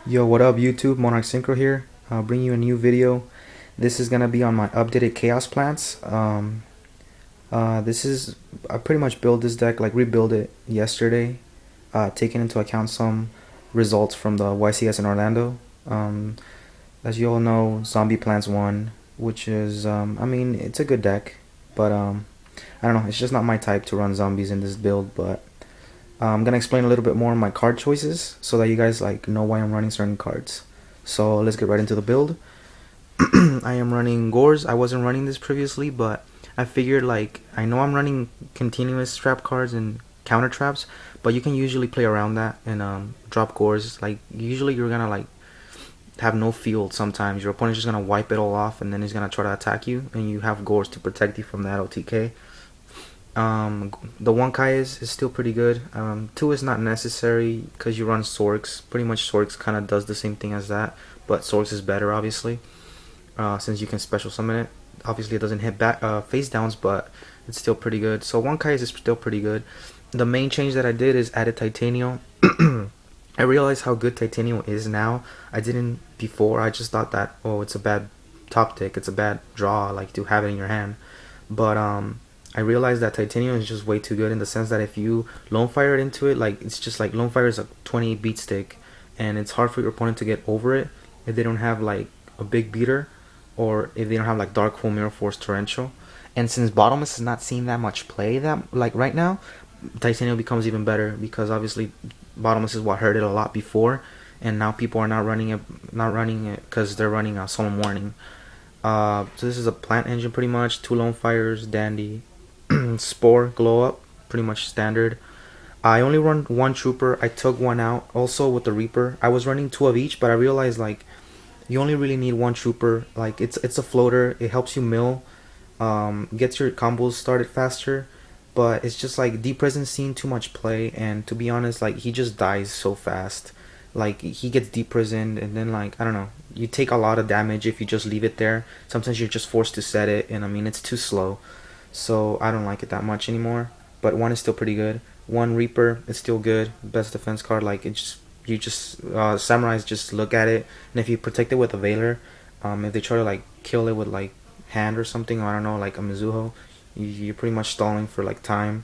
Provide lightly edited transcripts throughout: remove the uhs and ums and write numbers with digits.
Yo, what up YouTube? Monarch Synchro here. I'll bring you a new video. This is gonna be on my updated Chaos plants. This is I pretty much built this deck, like rebuild it yesterday, taking into account some results from the YCS in Orlando. As you all know, Zombie Plants won, which is I mean it's a good deck, but I don't know, it's just not my type to run zombies in this build. But I'm gonna explain a little bit more on my card choices so that you guys like know why I'm running certain cards. So let's get right into the build. I am running Gores. I wasn't running this previously, but I figured like I know I'm running continuous trap cards and counter traps, but you can usually play around that and drop Gores. Like usually you're gonna like have no field sometimes. Your opponent's just gonna wipe it all off and then he's gonna try to attack you, and you have Gores to protect you from that OTK. The 1Kai is still pretty good. 2 is not necessary because you run Sorks. Pretty much Sorks kind of does the same thing as that, but Sorks is better obviously, since you can special summon it. Obviously it doesn't hit back face downs, but it's still pretty good. So 1Kai is still pretty good. The main change that I did is added Titanium. I realized how good Titanium is now. I didn't before. I just thought that, oh, it's a bad top tick, it's a bad draw, like to have it in your hand. But I realized that Titanium is just way too good in the sense that if you lone fire it into it, like it's just like lone fire is a 20 beat stick, and it's hard for your opponent to get over it if they don't have like a big beater, or if they don't have like Dark Hole, Mirror Force, Torrential. And since Bottomless is not seeing that much play that like right now, Titanium becomes even better because obviously Bottomless is what hurt it a lot before, and now people are not running it because they're running a Solemn Warning. So this is a plant engine pretty much. 2 lone fires, Dandy, Spore, Glow Up, pretty much standard. I only run 1 trooper. I took 1 out. Also with the Reaper, I was running 2 of each, but I realized like you only really need 1 trooper. Like it's a floater. It helps you mill, gets your combos started faster. But it's just like D Present seeing too much play, and to be honest, like he just dies so fast. Like he gets deep prisoned, and then like I don't know, you take a lot of damage if you just leave it there. Sometimes you're just forced to set it, and I mean it's too slow, so I don't like it that much anymore. But 1 is still pretty good. 1 Reaper, it's still good. Best defense card. Like it just you just samurais just look at it, and if you protect it with a Veiler, if they try to like kill it with like hand or something, or I don't know, like a Mizuho, you're pretty much stalling for like time.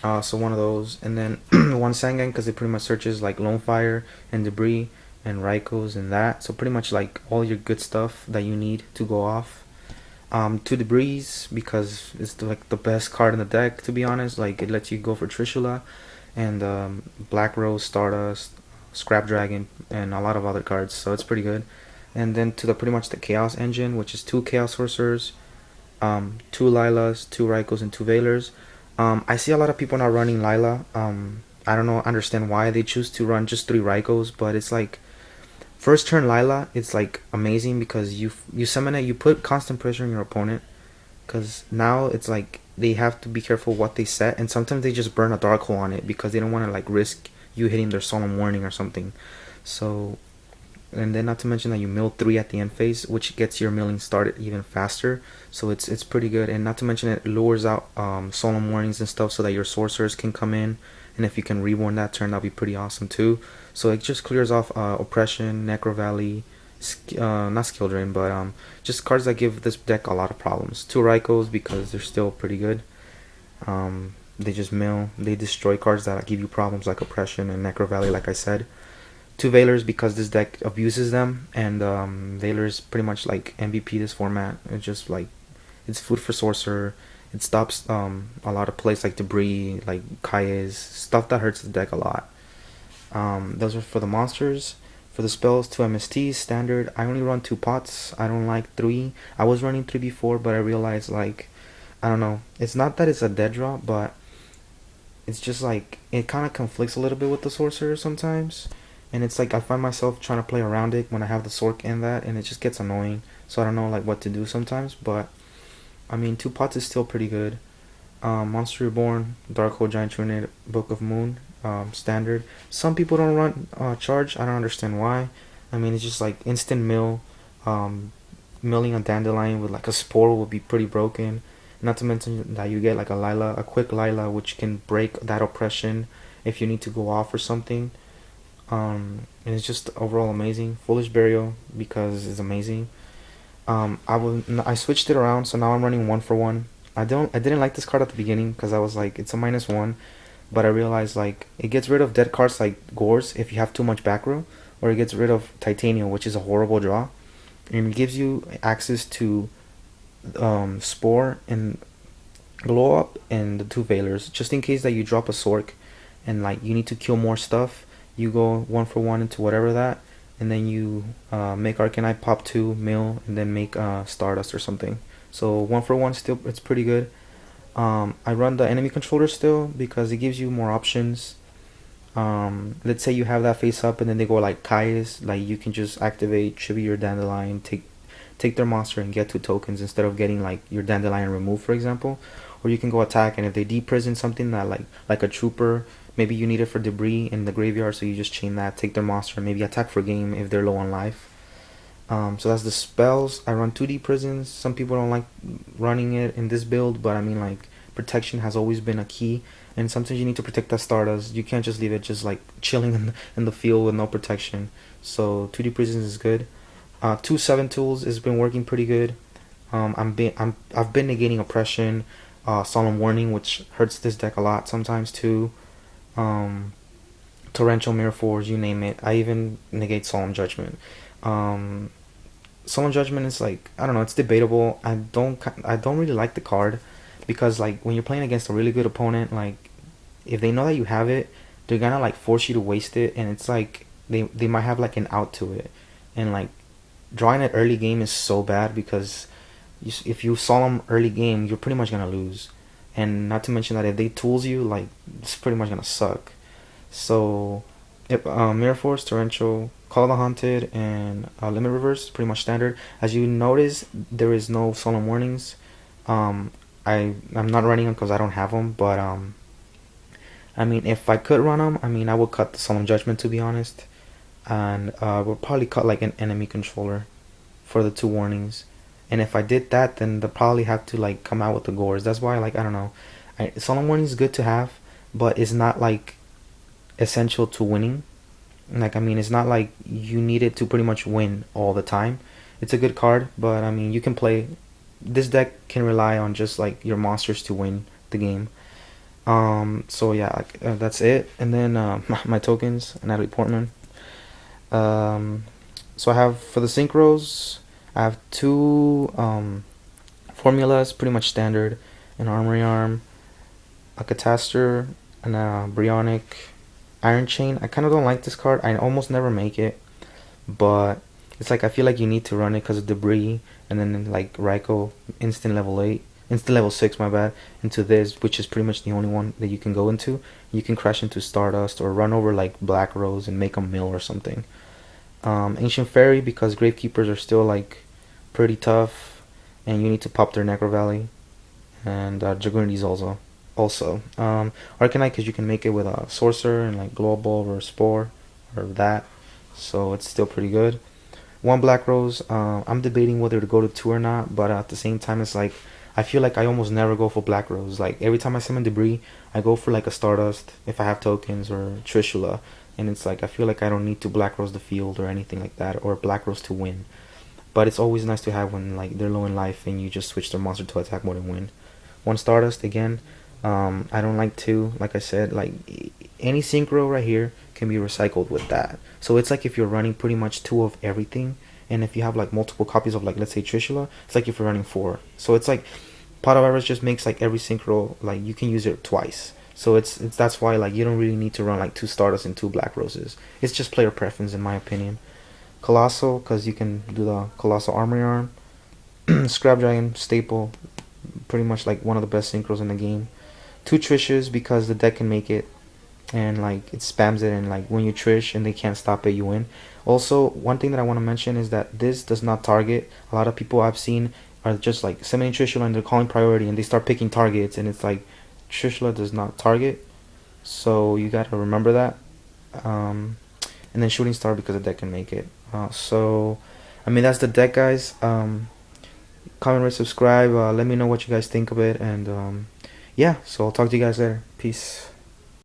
So 1 of those, and then 1 Sangan because it pretty much searches like Lone Fire and Debris and Raikos and that. So pretty much like all your good stuff that you need to go off. 2 Debris because it's like the best card in the deck, to be honest. Like it lets you go for Trishula and Black Rose, Stardust, Scrap Dragon, and a lot of other cards. So it's pretty good. And then to the pretty much the Chaos engine, which is 2 Chaos Sorcerers, 2 Lilas, 2 Raikos, and 2 Veilers. I see a lot of people not running Lila. I don't know, understand why they choose to run just 3 Raikos, but it's like first turn Lila, it's like amazing because you summon it, you put constant pressure on your opponent, because now it's like they have to be careful what they set, and sometimes they just burn a Dark Hole on it because they don't want to like risk you hitting their Solemn Warning or something. So, and then not to mention that you mill 3 at the end phase, which gets your milling started even faster. So it's pretty good, and not to mention it lures out Solemn Warnings and stuff so that your sorcerers can come in, and if you can reborn that turn, that'll be pretty awesome too. So it just clears off Oppression, Necro Valley, not Skill Drain, but just cards that give this deck a lot of problems. 2 Raikos because they're still pretty good. They just mill, they destroy cards that give you problems like Oppression and Necro Valley, like I said. 2 Veilers because this deck abuses them, and Veilers pretty much like MVP this format. It's just like it's food for sorcerer. It stops a lot of plays like Debris, like Kai's, stuff that hurts the deck a lot. Those are for the monsters. For the spells, 2 MSTs standard. I only run 2 pots. I don't like 3. I was running 3 before, but I realized like I don't know. It's not that it's a dead draw, but it's just like it kind of conflicts a little bit with the sorcerer sometimes, and it's like I find myself trying to play around it when I have the Sork in that, and it just gets annoying. So I don't know like what to do sometimes, but I mean 2 pots is still pretty good. Monster Reborn, Dark Hole, Giant Trinity, Book of Moon, standard. Some people don't run charge. I don't understand why. I mean it's just like instant mill. Um, Milling a Dandelion with like a Spore would be pretty broken. Not to mention that you get like a Lila, a quick Lila, which can break that oppression if you need to go off or something. and it's just overall amazing. Foolish Burial because it's amazing. I switched it around, so now I'm running 1-for-1. I didn't like this card at the beginning because I was like it's a -1, but I realized like it gets rid of dead cards like Gores if you have too much back row, or it gets rid of Titania, which is a horrible draw, and it gives you access to Spore and Glow Up and the two Veilers, just in case that you drop a Sork and like you need to kill more stuff. You go 1-for-1 into whatever that, and then you make Arcanine pop 2 mill, and then make Stardust or something. So 1-for-1 still, it's pretty good. I run the enemy controller still because it gives you more options. Let's say you have that face up and then they go like Kai's, like you can just activate, tribute your Dandelion, take their monster and get 2 tokens instead of getting like your Dandelion removed, for example. Or you can go attack, and if they deprison something that like a trooper, maybe you need it for debris in the graveyard, so you just chain that, take their monster, and maybe attack for game if they're low on life. So that's the spells. I run 2D prisons. Some people don't like running it in this build, but I mean like protection has always been a key, and sometimes you need to protect that Stardust. You can't just leave it just like chilling in the field with no protection. So 2D prisons is good. 2/7 tools has been working pretty good. I've been negating oppression, solemn warning, which hurts this deck a lot sometimes too. Um, Torrential Mirror Force, you name it. I even negate solemn judgment. Um, Solemn judgment is like, I don't know, it's debatable. I don't really like the card because like when you're playing against a really good opponent, like if they know that you have it, they're gonna like force you to waste it, and it's like they might have like an out to it, and like drawing it early game is so bad because if you solemn early game, you're pretty much gonna lose, and not to mention that if they tools you, like it's pretty much gonna suck. So, if, Mirror Force, Torrential, Call of the Haunted, and Limit Reverse, pretty much standard. As you notice, there is no solemn warnings. Um, I'm not running them because I don't have them, but I mean, if I could run them, I mean, I would cut the solemn judgment, to be honest, and would probably cut like an enemy controller for the 2 warnings. And if I did that, then they'll probably have to like come out with the Gores. That's why, like, I don't know. Solemn warning is good to have, but it's not like essential to winning. Like, I mean, it's not like you need it to pretty much win all the time. It's a good card, but I mean, you can play. This deck can rely on just like your monsters to win the game. So yeah, like, that's it. And then my tokens, Natalie Portman. Um, so I have for the synchros, I have 2 formulas, pretty much standard: an Armory Arm, a Catastor, and a Brionic. Iron Chain. I kind of don't like this card. I almost never make it, but it's like I feel like you need to run it because of debris, and then like Raikou instant level 8, instant level 6, my bad, into this, which is pretty much the only one that you can go into. You can crash into Stardust or run over like Black Rose and make a mill or something. Ancient Fairy because Gravekeepers are still like pretty tough, and you need to pop their Necro Valley, and Dragonities also. Arcanite because you can make it with a Sorcerer and like Glow Bulb or Spore or that, so it's still pretty good. 1 Black Rose. I'm debating whether to go to 2 or not, but at the same time, it's like I feel like I almost never go for Black Rose. Like every time I summon Debris, I go for like a Stardust if I have tokens or Trishula, and it's like I feel like I don't need to Black Rose the field or anything like that, or Black Rose to win. But it's always nice to have when like they're low in life and you just switch their monster to attack mode and win. 1 Stardust again. I don't like 2. Like I said, like any synchro right here can be recycled with that. So it's like if you're running pretty much 2 of everything, and if you have like multiple copies of like let's say Trishula, it's like if you're running 4. So it's like Pot of Avarice just makes like every synchro like you can use it twice. So it's that's why like you don't really need to run like 2 Stardust and 2 Black Roses. It's just player preference in my opinion. Colossal because you can do the Colossal Armory Arm. Scrap Dragon staple, pretty much like one of the best synchros in the game. 2 Trishes because the deck can make it, and like it spams it, and like when you Trish and they can't stop it, you win. Also, one thing that I want to mention is that this does not target. A lot of people I've seen are just like summoning Trishula and they're calling priority and they start picking targets, and it's like Trishula does not target, so you gotta remember that. And then Shooting Star because the deck can make it. So I mean that's the deck, guys. Comment, rate, subscribe. Let me know what you guys think of it, and yeah, so I'll talk to you guys later. Peace.